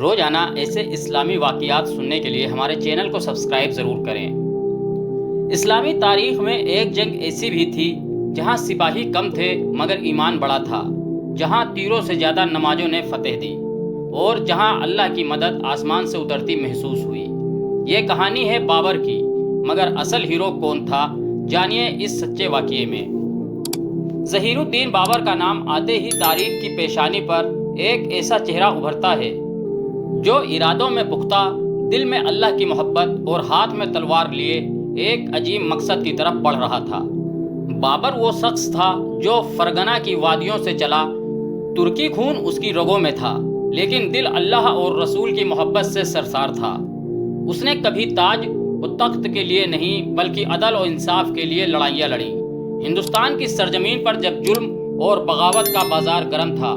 روزانہ ایسے اسلامی واقعات سننے کے لیے ہمارے چینل کو سبسکرائب ضرور کریں۔ اسلامی تاریخ میں ایک جنگ ایسی بھی تھی جہاں سپاہی کم تھے مگر ایمان بڑا تھا، جہاں تیروں سے زیادہ نمازوں نے فتح دی اور جہاں اللہ کی مدد آسمان سے اترتی محسوس ہوئی۔ یہ کہانی ہے بابر کی، مگر اصل ہیرو کون تھا، جانیے اس سچے واقعے میں۔ ظہیر الدین بابر کا نام آتے ہی تاریخ کی پیشانی پر ایک ایسا چہرہ ابھرتا ہے جو ارادوں میں پختہ، دل میں اللہ کی محبت اور ہاتھ میں تلوار لیے ایک عجیب مقصد کی طرف بڑھ رہا تھا۔ بابر وہ شخص تھا جو فرگنہ کی وادیوں سے چلا، ترکی خون اس کی رگوں میں تھا، لیکن دل اللہ اور رسول کی محبت سے سرشار تھا۔ اس نے کبھی تاج و تخت کے لیے نہیں بلکہ عدل و انصاف کے لیے لڑائیاں لڑیں۔ ہندوستان کی سرزمین پر جب جرم اور بغاوت کا بازار گرم تھا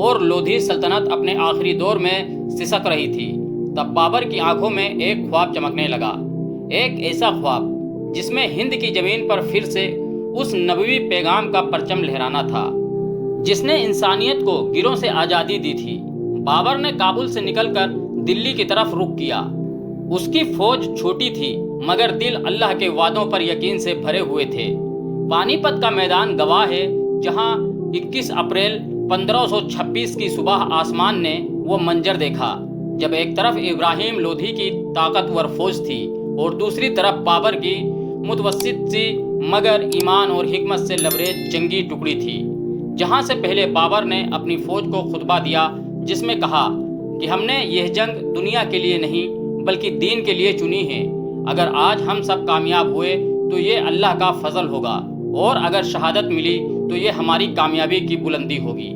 اور لودھی سلطنت اپنے آخری دور میں سسک رہی تھی، تب بابر کی آنکھوں میں ایک خواب چمکنے لگا، ایک ایسا خواب جس میں ہند کی زمین پر پھر سے اس نبوی پیغام کا پرچم لہرانا تھا جس نے انسانیت کو گروہ سے آزادی دی تھی۔ بابر نے کابل سے نکل کر دلی کی طرف رخ کیا۔ اس کی فوج چھوٹی تھی مگر دل اللہ کے وعدوں پر یقین سے بھرے ہوئے تھے۔ پانی پت کا میدان گواہ ہے، جہاں 21 اپریل 1526 کی صبح آسمان نے وہ منظر دیکھا جب ایک طرف ابراہیم لودھی کی طاقتور فوج تھی اور دوسری طرف بابر کی متوسط سی مگر ایمان اور حکمت سے لبریز جنگی ٹکڑی تھی۔ جہاں سے پہلے بابر نے اپنی فوج کو خطبہ دیا جس میں کہا کہ ہم نے یہ جنگ دنیا کے لیے نہیں بلکہ دین کے لیے چنی ہے۔ اگر آج ہم سب کامیاب ہوئے تو یہ اللہ کا فضل ہوگا، اور اگر شہادت ملی تو یہ ہماری کامیابی کی بلندی ہوگی۔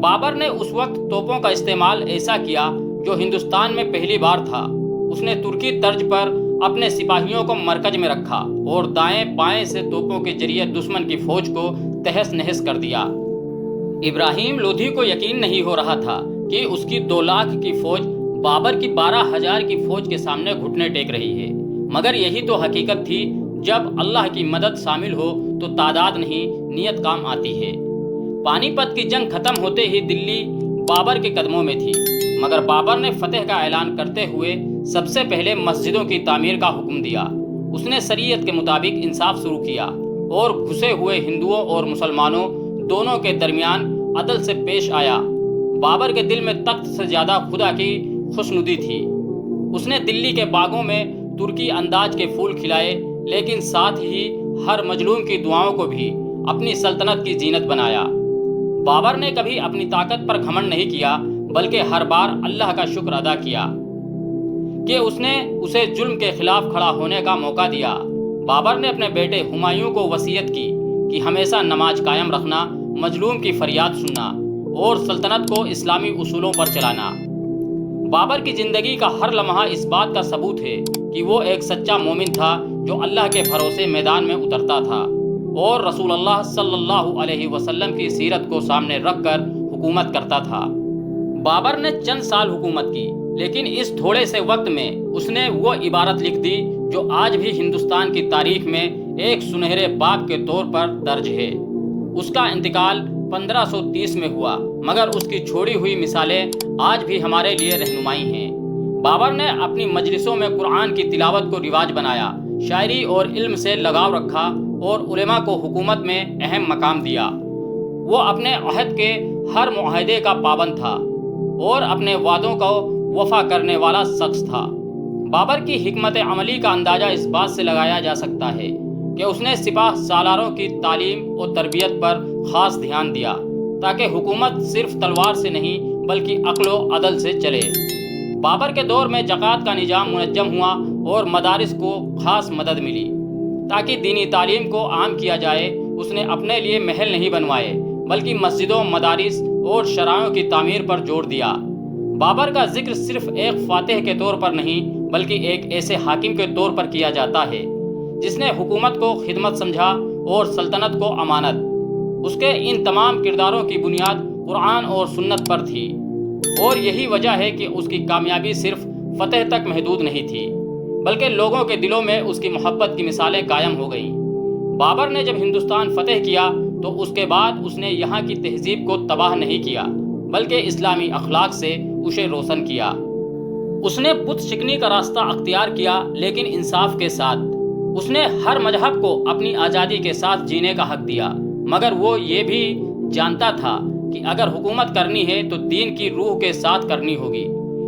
بابر نے اس وقت توپوں کا استعمال ایسا کیا جو ہندوستان میں پہلی بار تھا۔ اس نے ترکی طرز پر اپنے سپاہیوں کو مرکز میں رکھا اور دائیں بائیں سے توپوں کے ذریعے دشمن کی فوج کو تہس نہس کر دیا۔ ابراہیم لودھی کو یقین نہیں ہو رہا تھا کہ اس کی 2 لاکھ کی فوج بابر کی 12,000 کی فوج کے سامنے گھٹنے ٹیک رہی ہے، مگر یہی تو حقیقت تھی، جب اللہ کی مدد شامل ہو تو تعداد نہیں نیت کام آتی ہے۔ پانی پت کی جنگ ختم ہوتے ہی دلی بابر کے قدموں میں تھی، مگر بابر نے فتح کا اعلان کرتے ہوئے سب سے پہلے مسجدوں کی تعمیر کا حکم دیا۔ اس نے شریعت کے مطابق انصاف شروع کیا اور گھسے ہوئے ہندوؤں اور مسلمانوں دونوں کے درمیان عدل سے پیش آیا۔ بابر کے دل میں تخت سے زیادہ خدا کی خوشنودی تھی۔ اس نے دلی کے باغوں میں ترکی انداز کے پھول کھلائے، لیکن ساتھ ہی ہر مظلوم کی دعاؤں کو بھی اپنی سلطنت کی زینت بنایا۔ بابر نے کبھی اپنی طاقت پر گھمنڈ نہیں کیا بلکہ ہر بار اللہ کا شکر ادا کیا کہ اس نے اسے ظلم کے خلاف کھڑا ہونے کا موقع دیا۔ بابر نے اپنے بیٹے ہمایوں کو وصیت کی کہ ہمیشہ نماز قائم رکھنا، مظلوم کی فریاد سننا اور سلطنت کو اسلامی اصولوں پر چلانا۔ بابر کی زندگی کا ہر لمحہ اس بات کا ثبوت ہے کہ وہ ایک سچا مومن تھا جو اللہ کے بھروسے میدان میں اترتا تھا اور رسول اللہ صلی اللہ علیہ وسلم کی سیرت کو سامنے رکھ کر حکومت کرتا تھا۔ بابر نے چند سال حکومت کی، لیکن اس تھوڑے سے وقت میں اس نے وہ عبارت لکھ دی جو آج بھی ہندوستان کی تاریخ میں ایک سنہرے باب کے طور پر درج ہے۔ اس کا انتقال 1530 میں ہوا، مگر اس کی چھوڑی ہوئی مثالیں آج بھی ہمارے لیے رہنمائی ہیں۔ بابر نے اپنی مجلسوں میں قرآن کی تلاوت کو رواج بنایا، شاعری اور علم سے لگاؤ رکھا اور علماء کو حکومت میں اہم مقام دیا۔ وہ اپنے عہد کے ہر معاہدے کا پابند تھا اور اپنے وعدوں کو وفا کرنے والا شخص تھا۔ بابر کی حکمت عملی کا اندازہ اس بات سے لگایا جا سکتا ہے کہ اس نے سپاہ سالاروں کی تعلیم اور تربیت پر خاص دھیان دیا تاکہ حکومت صرف تلوار سے نہیں بلکہ عقل و عدل سے چلے۔ بابر کے دور میں زکوٰۃ کا نظام منظم ہوا اور مدارس کو خاص مدد ملی تاکہ دینی تعلیم کو عام کیا جائے۔ اس نے اپنے لیے محل نہیں بنوائے بلکہ مسجدوں، مدارس اور شرائعوں کی تعمیر پر زور دیا۔ بابر کا ذکر صرف ایک فاتح کے طور پر نہیں بلکہ ایک ایسے حاکم کے طور پر کیا جاتا ہے جس نے حکومت کو خدمت سمجھا اور سلطنت کو امانت۔ اس کے ان تمام کرداروں کی بنیاد قرآن اور سنت پر تھی، اور یہی وجہ ہے کہ اس کی کامیابی صرف فتح تک محدود نہیں تھی بلکہ لوگوں کے دلوں میں اس کی محبت کی مثالیں قائم ہو گئیں۔ بابر نے جب ہندوستان فتح کیا تو اس کے بعد اس نے یہاں کی تہذیب کو تباہ نہیں کیا بلکہ اسلامی اخلاق سے اسے روشن کیا۔ اس نے بت شکنی کا راستہ اختیار کیا، لیکن انصاف کے ساتھ۔ اس نے ہر مذہب کو اپنی آزادی کے ساتھ جینے کا حق دیا، مگر وہ یہ بھی جانتا تھا کہ اگر حکومت کرنی ہے تو دین کی روح کے ساتھ کرنی ہوگی۔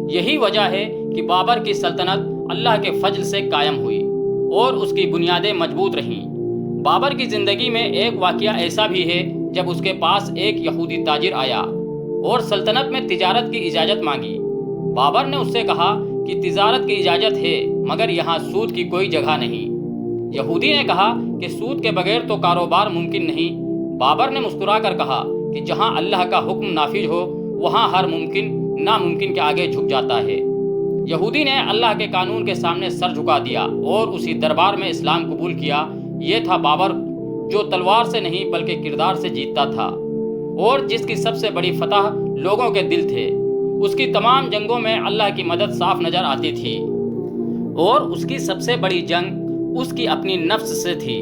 یہی وجہ ہے کہ بابر کی سلطنت اللہ کے فضل سے قائم ہوئی اور اس کی بنیادیں مضبوط رہیں۔ بابر کی زندگی میں ایک واقعہ ایسا بھی ہے جب اس کے پاس ایک یہودی تاجر آیا اور سلطنت میں تجارت کی اجازت مانگی۔ بابر نے اس سے کہا کہ تجارت کی اجازت ہے، مگر یہاں سود کی کوئی جگہ نہیں۔ یہودی نے کہا کہ سود کے بغیر تو کاروبار ممکن نہیں۔ بابر نے مسکرا کر کہا کہ جہاں اللہ کا حکم نافذ ہو وہاں ہر ممکن ناممکن کے آگے جھک جاتا ہے۔ یہودی نے اللہ کے قانون کے سامنے سر جھکا دیا اور اسی دربار میں اسلام قبول کیا۔ یہ تھا بابر، جو تلوار سے نہیں بلکہ کردار سے جیتتا تھا، اور جس کی سب سے بڑی فتح لوگوں کے دل تھے۔ اس کی تمام جنگوں میں اللہ کی مدد صاف نظر آتی تھی، اور اس کی سب سے بڑی جنگ اس کی اپنی نفس سے تھی۔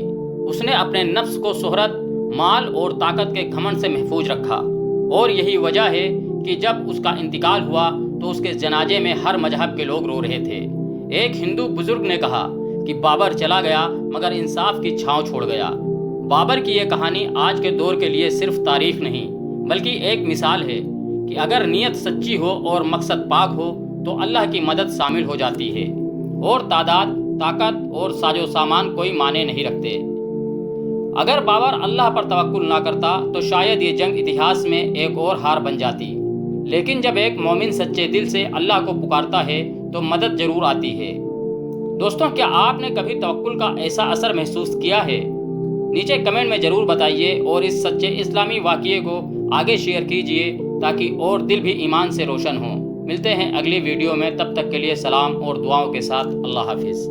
اس نے اپنے نفس کو شہرت، مال اور طاقت کے گھمنڈ سے محفوظ رکھا، اور یہی وجہ ہے کہ جب اس کا انتقال ہوا تو اس کے جنازے میں ہر مذہب کے لوگ رو رہے تھے۔ ایک ہندو بزرگ نے کہا کہ بابر چلا گیا مگر انصاف کی چھاؤں چھوڑ گیا۔ بابر کی یہ کہانی آج کے دور کے لیے صرف تاریخ نہیں بلکہ ایک مثال ہے کہ اگر نیت سچی ہو اور مقصد پاک ہو تو اللہ کی مدد شامل ہو جاتی ہے، اور تعداد، طاقت اور ساز و سامان کوئی معنی نہیں رکھتے۔ اگر بابر اللہ پر توکل نہ کرتا تو شاید یہ جنگ اتہاس میں ایک اور ہار بن جاتی، لیکن جب ایک مومن سچے دل سے اللہ کو پکارتا ہے تو مدد ضرور آتی ہے۔ دوستوں، کیا آپ نے کبھی توکل کا ایسا اثر محسوس کیا ہے؟ نیچے کمنٹ میں ضرور بتائیے، اور اس سچے اسلامی واقعے کو آگے شیئر کیجیے تاکہ اور دل بھی ایمان سے روشن ہوں۔ ملتے ہیں اگلی ویڈیو میں، تب تک کے لیے سلام اور دعاؤں کے ساتھ اللہ حافظ۔